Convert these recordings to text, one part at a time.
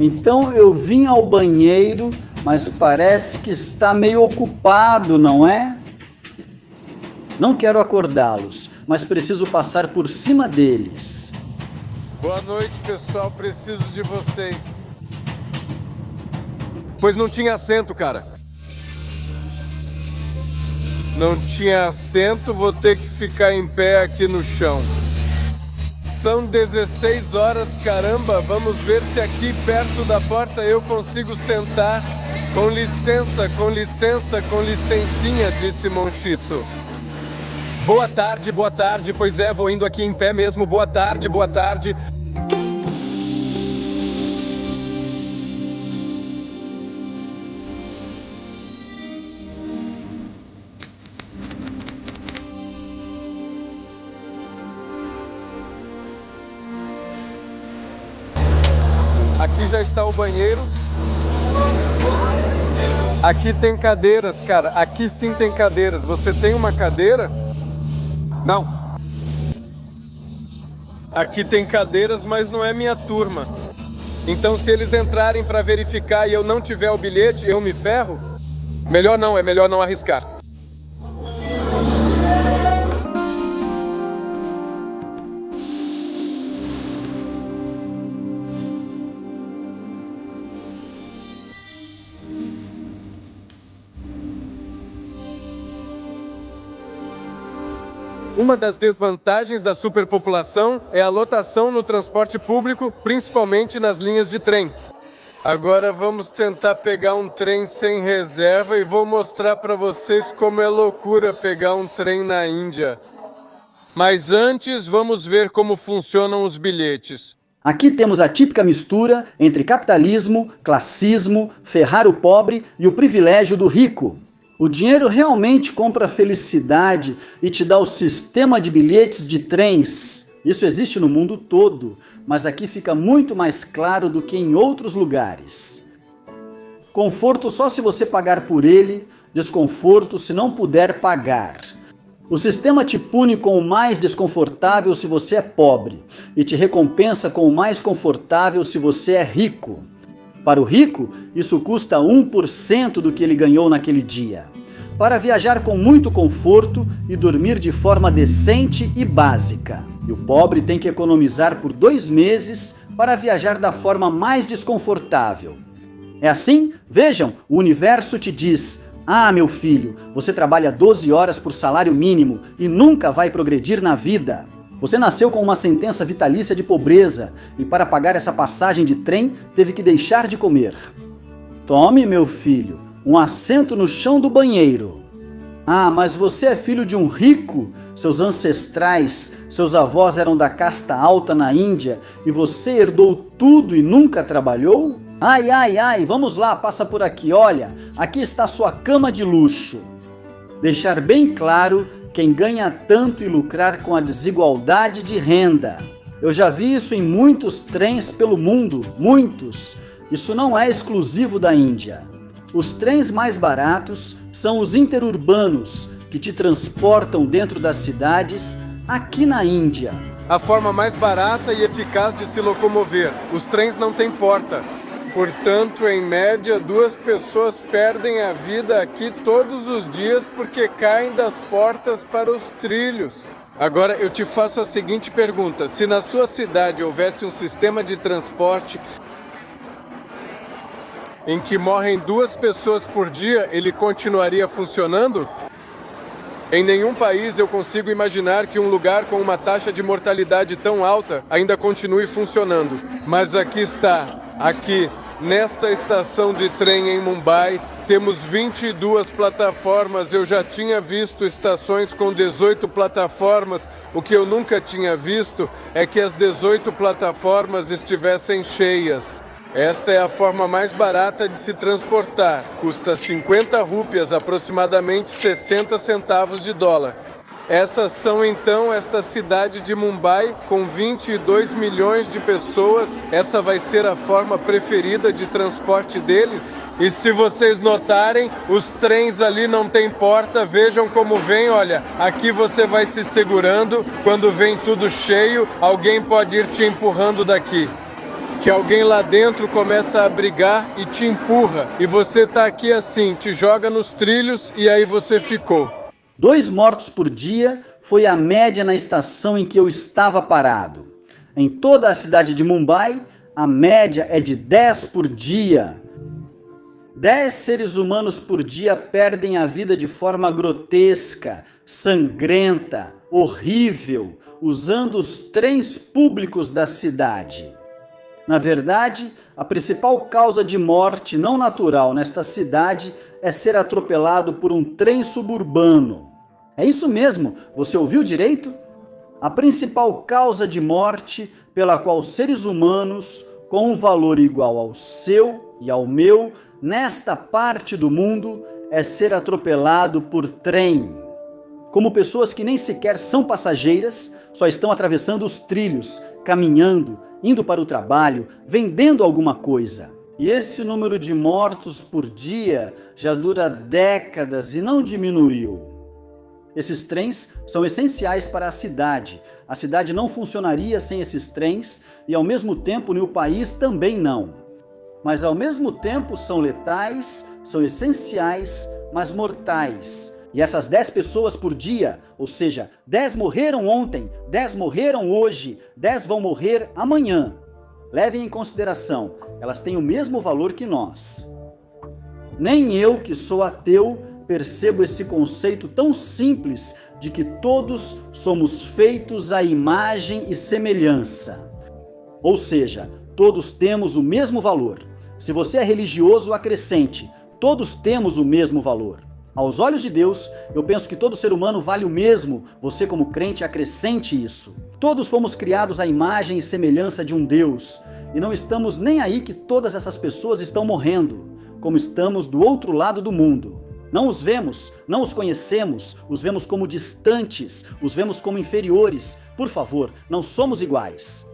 Então eu vim ao banheiro, mas parece que está meio ocupado, não é? Não quero acordá-los, mas preciso passar por cima deles. Boa noite, pessoal. Preciso de vocês. Pois não tinha assento, cara. Não tinha assento, vou ter que ficar em pé aqui no chão. São 16 horas, caramba. Vamos ver se aqui perto da porta eu consigo sentar. Com licença, com licença, com licencinha, disse Monchito. Boa tarde, pois é, vou indo aqui em pé mesmo. Boa tarde, boa tarde. Aqui já está o banheiro. Aqui tem cadeiras, cara. Aqui sim tem cadeiras. Você tem uma cadeira? Não. Aqui tem cadeiras, mas não é minha turma. Então se eles entrarem para verificar e eu não tiver o bilhete, eu me ferro? Melhor não, é melhor não arriscar. Uma das desvantagens da superpopulação é a lotação no transporte público, principalmente nas linhas de trem. Agora vamos tentar pegar um trem sem reserva e vou mostrar para vocês como é loucura pegar um trem na Índia. Mas antes, vamos ver como funcionam os bilhetes. Aqui temos a típica mistura entre capitalismo, classismo, ferrar o pobre e o privilégio do rico. O dinheiro realmente compra felicidade e te dá o sistema de bilhetes de trens. Isso existe no mundo todo, mas aqui fica muito mais claro do que em outros lugares. Conforto só se você pagar por ele, desconforto se não puder pagar. O sistema te pune com o mais desconfortável se você é pobre e te recompensa com o mais confortável se você é rico. Para o rico, isso custa 1% do que ele ganhou naquele dia. Para viajar com muito conforto e dormir de forma decente e básica. E o pobre tem que economizar por 2 meses para viajar da forma mais desconfortável. É assim? Vejam, o universo te diz: ah, meu filho, você trabalha 12 horas por salário mínimo e nunca vai progredir na vida. Você nasceu com uma sentença vitalícia de pobreza e para pagar essa passagem de trem teve que deixar de comer. Tome, meu filho, um assento no chão do banheiro. Ah, mas você é filho de um rico? Seus ancestrais, seus avós eram da casta alta na Índia e você herdou tudo e nunca trabalhou? Ai, ai, ai, vamos lá, passa por aqui, olha, aqui está sua cama de luxo. Deixar bem claro quem ganha tanto e lucrar com a desigualdade de renda. Eu já vi isso em muitos trens pelo mundo, muitos. Isso não é exclusivo da Índia. Os trens mais baratos são os interurbanos, que te transportam dentro das cidades aqui na Índia. A forma mais barata e eficaz de se locomover. Os trens não têm porta. Portanto, em média, 2 pessoas perdem a vida aqui todos os dias porque caem das portas para os trilhos. Agora, eu te faço a seguinte pergunta. Se na sua cidade houvesse um sistema de transporte em que morrem 2 pessoas por dia, ele continuaria funcionando? Em nenhum país eu consigo imaginar que um lugar com uma taxa de mortalidade tão alta ainda continue funcionando. Mas aqui está, aqui, nesta estação de trem em Mumbai, temos 22 plataformas. Eu já tinha visto estações com 18 plataformas. O que eu nunca tinha visto é que as 18 plataformas estivessem cheias. Esta é a forma mais barata de se transportar. Custa 50 rúpias, aproximadamente 60 centavos de dólar. Essas são então esta cidade de Mumbai, com 22 milhões de pessoas. Essa vai ser a forma preferida de transporte deles? E se vocês notarem, os trens ali não tem porta, vejam como vem, olha, aqui você vai se segurando, quando vem tudo cheio, alguém pode ir te empurrando daqui. que alguém lá dentro começa a brigar e te empurra. E você tá aqui assim, te joga nos trilhos e aí você ficou. 2 mortos por dia foi a média na estação em que eu estava parado. Em toda a cidade de Mumbai, a média é de 10 por dia. 10 seres humanos por dia perdem a vida de forma grotesca, sangrenta, horrível, usando os trens públicos da cidade. Na verdade, a principal causa de morte não natural nesta cidade é ser atropelado por um trem suburbano. É isso mesmo, você ouviu direito? A principal causa de morte pela qual seres humanos, com um valor igual ao seu e ao meu, nesta parte do mundo, é ser atropelado por trem. Como pessoas que nem sequer são passageiras, só estão atravessando os trilhos, caminhando, indo para o trabalho, vendendo alguma coisa. E esse número de mortos por dia já dura décadas e não diminuiu. Esses trens são essenciais para a cidade. A cidade não funcionaria sem esses trens e, ao mesmo tempo, no país também não. Mas, ao mesmo tempo, são letais, são essenciais, mas mortais. E essas 10 pessoas por dia, ou seja, 10 morreram ontem, 10 morreram hoje, 10 vão morrer amanhã. Levem em consideração, elas têm o mesmo valor que nós. Nem eu, que sou ateu, percebo esse conceito tão simples de que todos somos feitos à imagem e semelhança. Ou seja, todos temos o mesmo valor. Se você é religioso, acrescente, todos temos o mesmo valor. Aos olhos de Deus, eu penso que todo ser humano vale o mesmo. Você, como crente, acrescente isso. Todos fomos criados à imagem e semelhança de um Deus. E não estamos nem aí que todas essas pessoas estão morrendo, como estamos do outro lado do mundo. Não os vemos, não os conhecemos, os vemos como distantes, os vemos como inferiores. Por favor, não somos iguais.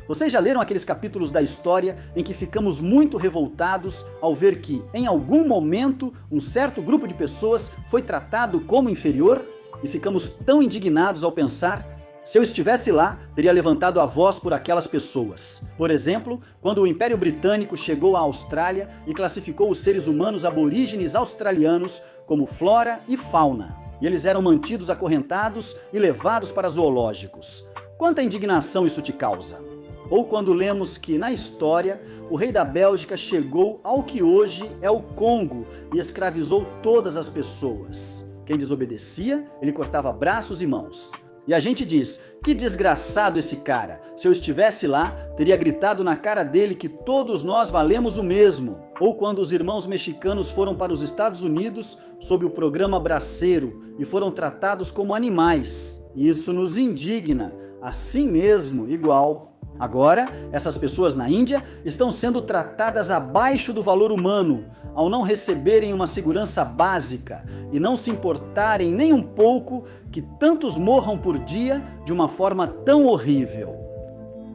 Vocês já leram aqueles capítulos da história em que ficamos muito revoltados ao ver que, em algum momento, um certo grupo de pessoas foi tratado como inferior? E ficamos tão indignados ao pensar, se eu estivesse lá, teria levantado a voz por aquelas pessoas. Por exemplo, quando o Império Britânico chegou à Austrália e classificou os seres humanos aborígenes australianos como flora e fauna. E eles eram mantidos acorrentados e levados para zoológicos. Quanta indignação isso te causa? Ou quando lemos que, na história, o rei da Bélgica chegou ao que hoje é o Congo e escravizou todas as pessoas. Quem desobedecia, ele cortava braços e mãos. E a gente diz, que desgraçado esse cara. Se eu estivesse lá, teria gritado na cara dele que todos nós valemos o mesmo. Ou quando os irmãos mexicanos foram para os Estados Unidos sob o programa Braceiro e foram tratados como animais. Isso nos indigna, assim mesmo, igual. Agora, essas pessoas na Índia estão sendo tratadas abaixo do valor humano, ao não receberem uma segurança básica e não se importarem nem um pouco que tantos morram por dia de uma forma tão horrível.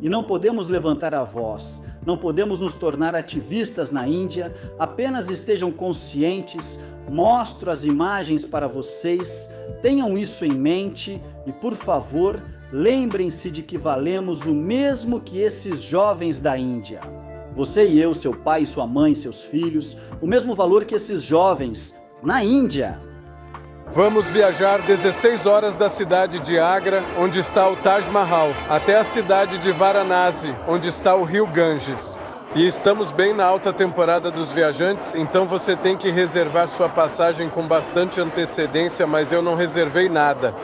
E não podemos levantar a voz, não podemos nos tornar ativistas na Índia, apenas estejam conscientes, mostro as imagens para vocês, tenham isso em mente e, por favor, lembrem-se de que valemos o mesmo que esses jovens da Índia. Você e eu, seu pai, sua mãe, seus filhos, o mesmo valor que esses jovens na Índia. Vamos viajar 16 horas da cidade de Agra, onde está o Taj Mahal, até a cidade de Varanasi, onde está o rio Ganges. E estamos bem na alta temporada dos viajantes, então você tem que reservar sua passagem com bastante antecedência, mas eu não reservei nada.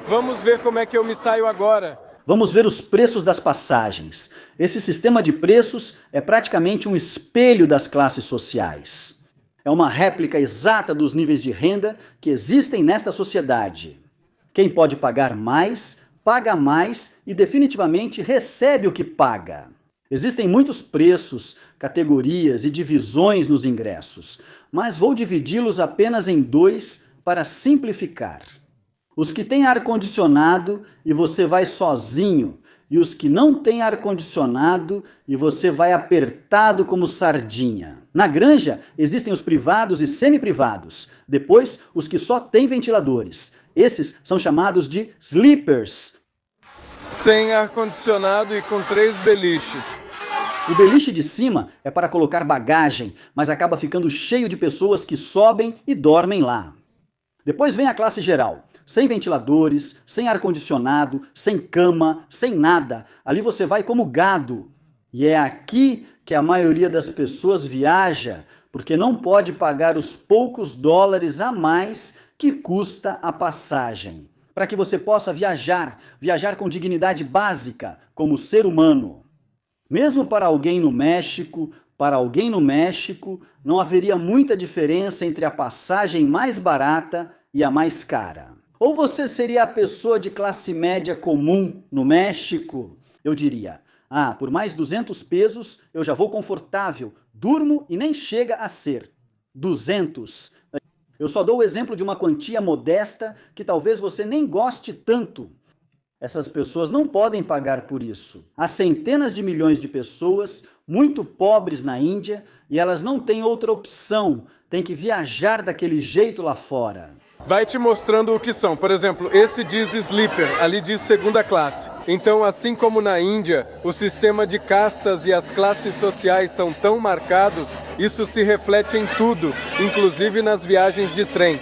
Vamos ver como é que eu me saio agora. Vamos ver os preços das passagens. Esse sistema de preços é praticamente um espelho das classes sociais. É uma réplica exata dos níveis de renda que existem nesta sociedade. Quem pode pagar mais, paga mais e definitivamente recebe o que paga. Existem muitos preços, categorias e divisões nos ingressos, mas vou dividi-los apenas em 2 para simplificar. Os que têm ar-condicionado e você vai sozinho, e os que não têm ar-condicionado e você vai apertado como sardinha. Na granja, existem os privados e semi-privados. Depois, os que só têm ventiladores. Esses são chamados de sleepers. Sem ar-condicionado e com 3 beliches. O beliche de cima é para colocar bagagem, mas acaba ficando cheio de pessoas que sobem e dormem lá. Depois vem a classe geral, sem ventiladores, sem ar-condicionado, sem cama, sem nada. Ali você vai como gado. E é aqui que a maioria das pessoas viaja, porque não pode pagar os poucos dólares a mais que custa a passagem. Para que você possa viajar com dignidade básica, como ser humano. Mesmo para alguém no México, não haveria muita diferença entre a passagem mais barata e a mais cara. Ou você seria a pessoa de classe média comum no México? Eu diria, por mais 200 pesos eu já vou confortável, durmo e nem chega a ser. 200. Eu só dou o exemplo de uma quantia modesta que talvez você nem goste tanto. Essas pessoas não podem pagar por isso. Há centenas de milhões de pessoas muito pobres na Índia e elas não têm outra opção, têm que viajar daquele jeito lá fora. Vai te mostrando o que são. Por exemplo, esse diz sleeper, ali diz segunda classe. Então, assim como na Índia, o sistema de castas e as classes sociais são tão marcados, isso se reflete em tudo, inclusive nas viagens de trem.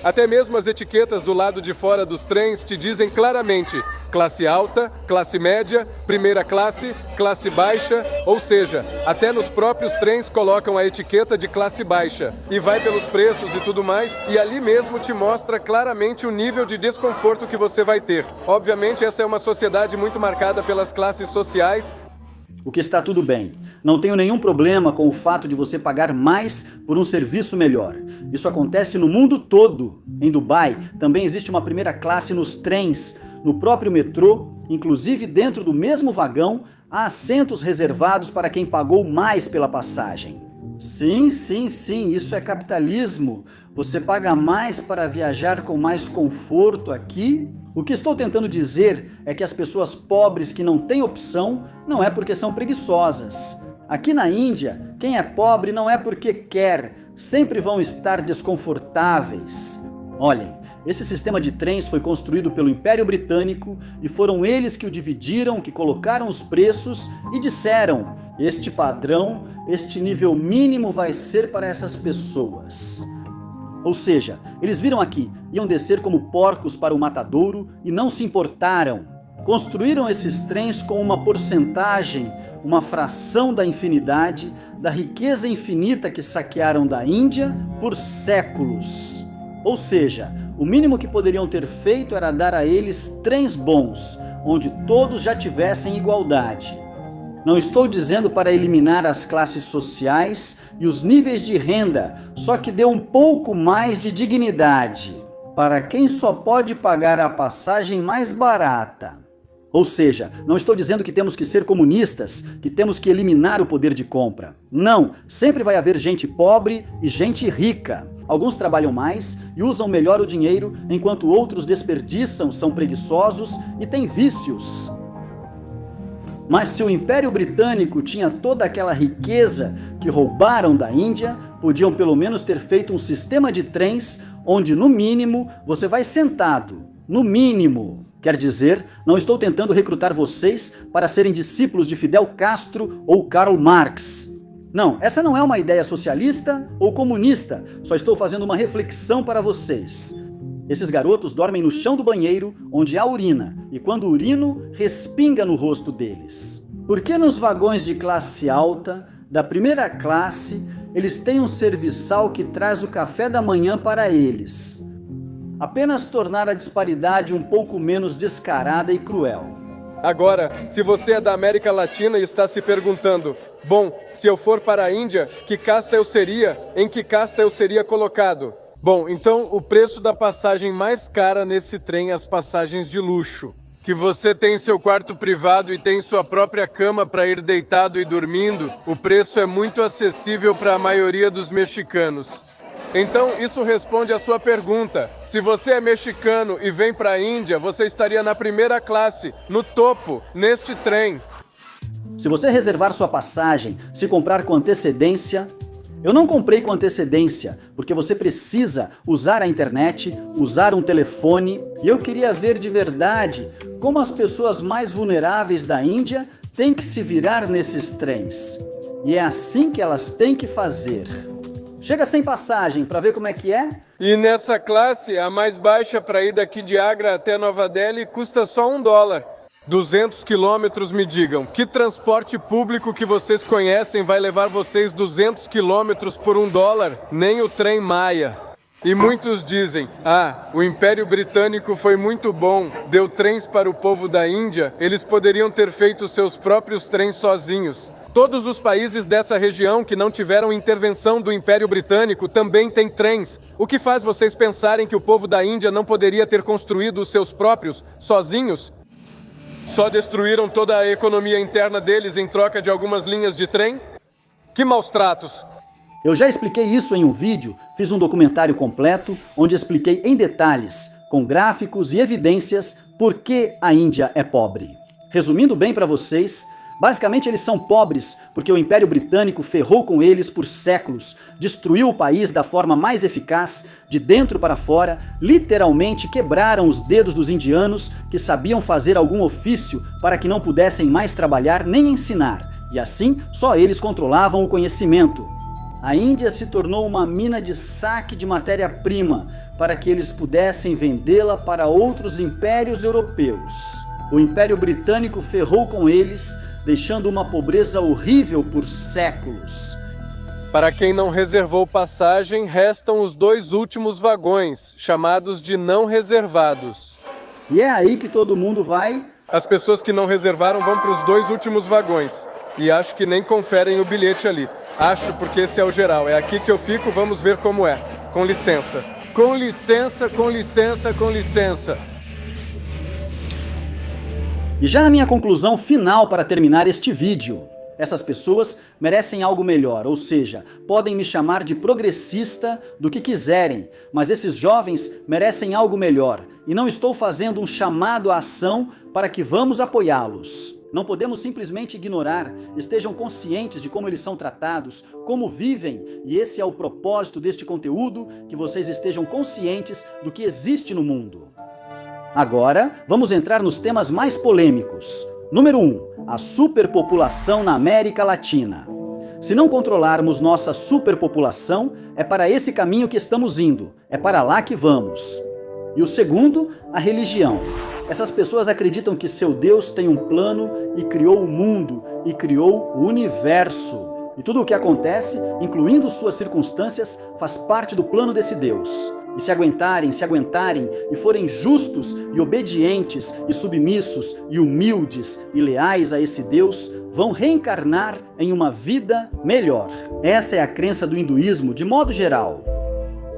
Até mesmo as etiquetas do lado de fora dos trens te dizem claramente classe alta, classe média, primeira classe, classe baixa, ou seja, até nos próprios trens colocam a etiqueta de classe baixa. E vai pelos preços e tudo mais, e ali mesmo te mostra claramente o nível de desconforto que você vai ter. Obviamente essa é uma sociedade muito marcada pelas classes sociais. O que está tudo bem. Não tenho nenhum problema com o fato de você pagar mais por um serviço melhor. Isso acontece no mundo todo. Em Dubai, também existe uma primeira classe nos trens, no próprio metrô, inclusive dentro do mesmo vagão, há assentos reservados para quem pagou mais pela passagem. Sim, isso é capitalismo. Você paga mais para viajar com mais conforto aqui? O que estou tentando dizer é que as pessoas pobres que não têm opção não é porque são preguiçosas. Aqui na Índia, quem é pobre não é porque quer, sempre vão estar desconfortáveis. Olhem, esse sistema de trens foi construído pelo Império Britânico e foram eles que o dividiram, que colocaram os preços e disseram: este padrão, este nível mínimo vai ser para essas pessoas. Ou seja, eles viram aqui, iam descer como porcos para o matadouro e não se importaram. Construíram esses trens com uma porcentagem, uma fração da infinidade, da riqueza infinita que saquearam da Índia por séculos. Ou seja, o mínimo que poderiam ter feito era dar a eles trens bons, onde todos já tivessem igualdade. Não estou dizendo para eliminar as classes sociais e os níveis de renda, só que dê um pouco mais de dignidade para quem só pode pagar a passagem mais barata. Ou seja, não estou dizendo que temos que ser comunistas, que temos que eliminar o poder de compra. Não, sempre vai haver gente pobre e gente rica. Alguns trabalham mais e usam melhor o dinheiro, enquanto outros desperdiçam, são preguiçosos e têm vícios. Mas se o Império Britânico tinha toda aquela riqueza que roubaram da Índia, podiam pelo menos ter feito um sistema de trens onde, no mínimo, você vai sentado. No mínimo. Quer dizer, não estou tentando recrutar vocês para serem discípulos de Fidel Castro ou Karl Marx. Não, essa não é uma ideia socialista ou comunista, só estou fazendo uma reflexão para vocês. Esses garotos dormem no chão do banheiro, onde há urina, e quando urino, respinga no rosto deles. Por que nos vagões de classe alta, da primeira classe, eles têm um serviçal que traz o café da manhã para eles? Apenas tornar a disparidade um pouco menos descarada e cruel. Agora, se você é da América Latina e está se perguntando, bom, se eu for para a Índia, que casta eu seria? Em que casta eu seria colocado? Bom, então o preço da passagem mais cara nesse trem é as passagens de luxo. Que você tem seu quarto privado e tem sua própria cama para ir deitado e dormindo, o preço é muito acessível para a maioria dos mexicanos. Então, isso responde à sua pergunta. Se você é mexicano e vem para a Índia, você estaria na primeira classe, no topo, neste trem. Se você reservar sua passagem, se comprar com antecedência... Eu não comprei com antecedência, porque você precisa usar a internet, usar um telefone, e eu queria ver de verdade como as pessoas mais vulneráveis da Índia têm que se virar nesses trens. E é assim que elas têm que fazer. Chega sem passagem para ver como é que é? E nessa classe, a mais baixa para ir daqui de Agra até Nova Delhi custa só $1. 200 quilômetros, me digam. Que transporte público que vocês conhecem vai levar vocês 200 quilômetros por $1? Nem o trem Maia. E muitos dizem, o Império Britânico foi muito bom, deu trens para o povo da Índia, eles poderiam ter feito seus próprios trens sozinhos. Todos os países dessa região que não tiveram intervenção do Império Britânico também têm trens. O que faz vocês pensarem que o povo da Índia não poderia ter construído os seus próprios, sozinhos? Só destruíram toda a economia interna deles em troca de algumas linhas de trem? Que maus tratos! Eu já expliquei isso em um vídeo, fiz um documentário completo, onde expliquei em detalhes, com gráficos e evidências, por que a Índia é pobre. Resumindo bem para vocês, basicamente eles são pobres porque o Império Britânico ferrou com eles por séculos, destruiu o país da forma mais eficaz, de dentro para fora, literalmente quebraram os dedos dos indianos que sabiam fazer algum ofício para que não pudessem mais trabalhar nem ensinar, e assim só eles controlavam o conhecimento. A Índia se tornou uma mina de saque de matéria-prima para que eles pudessem vendê-la para outros impérios europeus. O Império Britânico ferrou com eles, deixando uma pobreza horrível por séculos. Para quem não reservou passagem, restam os 2 últimos vagões, chamados de não reservados. E é aí que todo mundo vai? As pessoas que não reservaram vão para os 2 últimos vagões. E acho que nem conferem o bilhete ali. Acho porque esse é o geral. É aqui que eu fico, vamos ver como é. Com licença. Com licença, com licença, com licença. E já na minha conclusão final para terminar este vídeo, essas pessoas merecem algo melhor, ou seja, podem me chamar de progressista do que quiserem, mas esses jovens merecem algo melhor, e não estou fazendo um chamado à ação para que vamos apoiá-los. Não podemos simplesmente ignorar, estejam conscientes de como eles são tratados, como vivem, e esse é o propósito deste conteúdo, que vocês estejam conscientes do que existe no mundo. Agora, vamos entrar nos temas mais polêmicos. Número 1. A superpopulação na América Latina. Se não controlarmos nossa superpopulação, é para esse caminho que estamos indo, é para lá que vamos. E o segundo, a religião. Essas pessoas acreditam que seu Deus tem um plano e criou o mundo, e criou o universo. E tudo o que acontece, incluindo suas circunstâncias, faz parte do plano desse Deus. E se aguentarem e forem justos e obedientes e submissos e humildes e leais a esse Deus, vão reencarnar em uma vida melhor. Essa é a crença do hinduísmo de modo geral.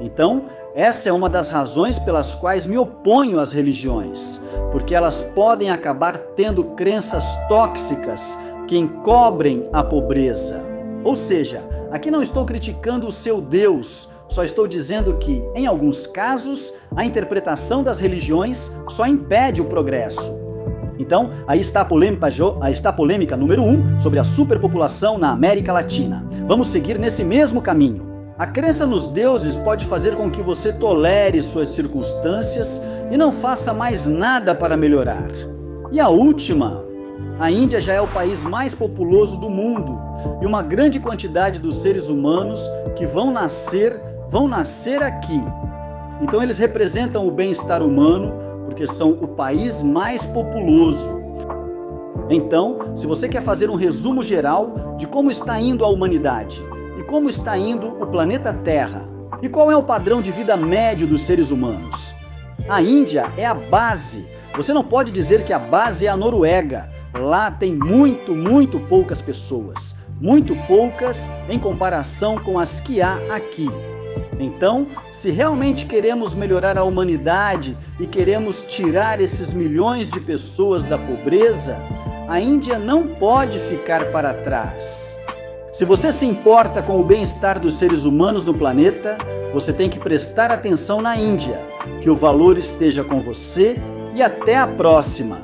Então, essa é uma das razões pelas quais me oponho às religiões, porque elas podem acabar tendo crenças tóxicas que encobrem a pobreza. Ou seja, aqui não estou criticando o seu Deus, só estou dizendo que, em alguns casos, a interpretação das religiões só impede o progresso. Então, aí está a polêmica número 1 sobre a superpopulação na América Latina. Vamos seguir nesse mesmo caminho. A crença nos deuses pode fazer com que você tolere suas circunstâncias e não faça mais nada para melhorar. E a última, a Índia já é o país mais populoso do mundo e uma grande quantidade dos seres humanos que vão nascer aqui. Então eles representam o bem-estar humano porque são o país mais populoso. Então, se você quer fazer um resumo geral de como está indo a humanidade e como está indo o planeta Terra e qual é o padrão de vida médio dos seres humanos, a Índia é a base. Você não pode dizer que a base é a Noruega. Lá tem muito poucas pessoas. Muito poucas em comparação com as que há aqui. Então, se realmente queremos melhorar a humanidade e queremos tirar esses milhões de pessoas da pobreza, a Índia não pode ficar para trás. Se você se importa com o bem-estar dos seres humanos no planeta, você tem que prestar atenção na Índia. Que o valor esteja com você e até a próxima!